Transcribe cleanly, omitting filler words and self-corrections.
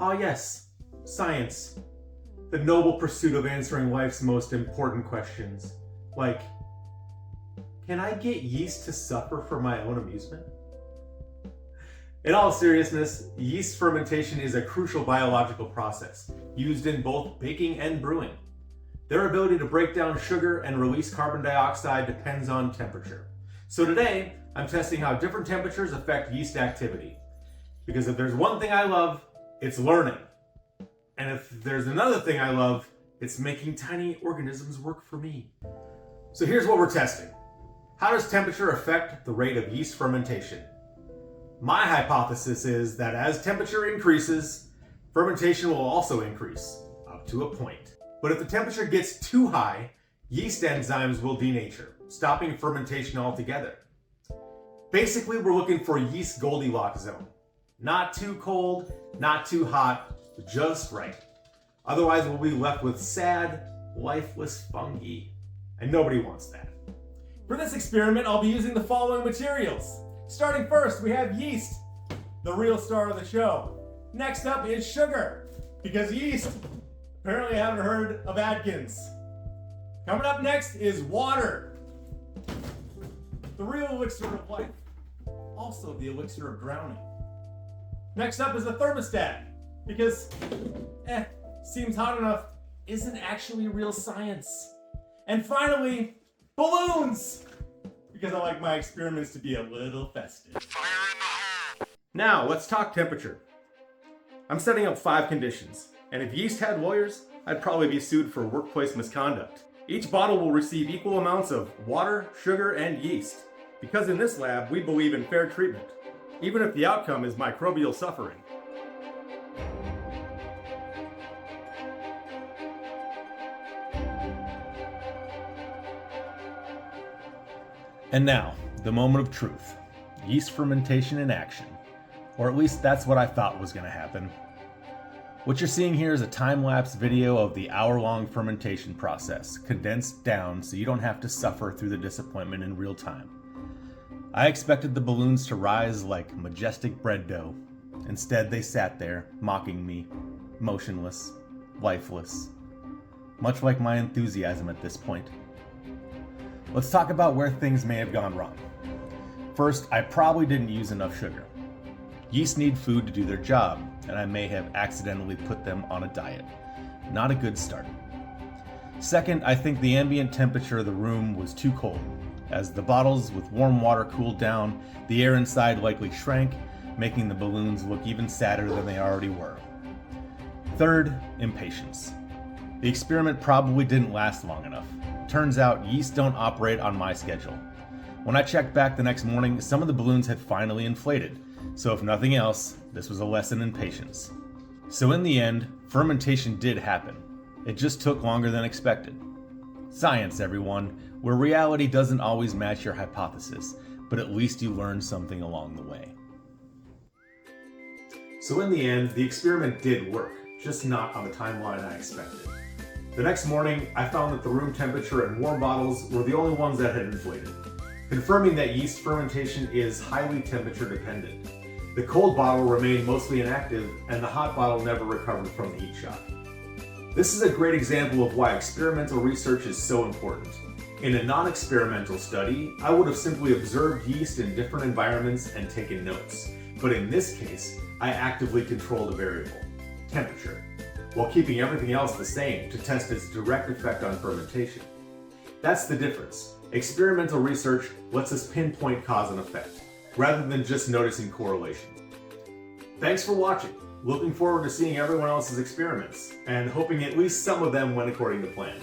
Ah yes, science. The noble pursuit of answering life's most important questions. Like, can I get yeast to suffer for my own amusement? In all seriousness, yeast fermentation is a crucial biological process used in both baking and brewing. Their ability to break down sugar and release carbon dioxide depends on temperature. So today, I'm testing how different temperatures affect yeast activity. Because if there's one thing I love, it's learning. And if there's another thing I love, it's making tiny organisms work for me. So here's what we're testing. How does temperature affect the rate of yeast fermentation? My hypothesis is that as temperature increases, fermentation will also increase, up to a point. But if the temperature gets too high, yeast enzymes will denature, stopping fermentation altogether. Basically, we're looking for yeast Goldilocks zone. Not too cold, not too hot, just right. Otherwise, we'll be left with sad, lifeless fungi. And nobody wants that. For this experiment, I'll be using the following materials. Starting first, we have yeast, the real star of the show. Next up is sugar, because yeast, apparently I haven't heard of Atkins. Coming up next is water, the real elixir of life, also the elixir of drowning. Next up is a thermostat, because, seems hot enough, isn't actually real science. And finally, balloons, because I like my experiments to be a little festive. Now, let's talk temperature. I'm setting up 5 conditions, and if yeast had lawyers, I'd probably be sued for workplace misconduct. Each bottle will receive equal amounts of water, sugar, and yeast, because in this lab, we believe in fair treatment, even if the outcome is microbial suffering. And now, the moment of truth. Yeast fermentation in action. Or at least that's what I thought was going to happen. What you're seeing here is a time-lapse video of the hour-long fermentation process, condensed down so you don't have to suffer through the disappointment in real time. I expected the balloons to rise like majestic bread dough. Instead, they sat there, mocking me, motionless, lifeless. Much like my enthusiasm at this point. Let's talk about where things may have gone wrong. First, I probably didn't use enough sugar. Yeast need food to do their job, and I may have accidentally put them on a diet. Not a good start. Second, I think the ambient temperature of the room was too cold. As the bottles with warm water cooled down, the air inside likely shrank, making the balloons look even sadder than they already were. Third, impatience. The experiment probably didn't last long enough. Turns out yeast don't operate on my schedule. When I checked back the next morning, some of the balloons had finally inflated, so if nothing else, this was a lesson in patience. So in the end, fermentation did happen. It just took longer than expected. Science, everyone, where reality doesn't always match your hypothesis, but at least you learn something along the way. So in the end, the experiment did work, just not on the timeline I expected. The next morning, I found that the room temperature and warm bottles were the only ones that had inflated, confirming that yeast fermentation is highly temperature dependent. The cold bottle remained mostly inactive, and the hot bottle never recovered from the heat shock. This is a great example of why experimental research is so important. In a non-experimental study, I would have simply observed yeast in different environments and taken notes. But in this case, I actively controlled a variable, temperature, while keeping everything else the same to test its direct effect on fermentation. That's the difference. Experimental research lets us pinpoint cause and effect, rather than just noticing correlations. Thanks for watching. Looking forward to seeing everyone else's experiments, and hoping at least some of them went according to plan.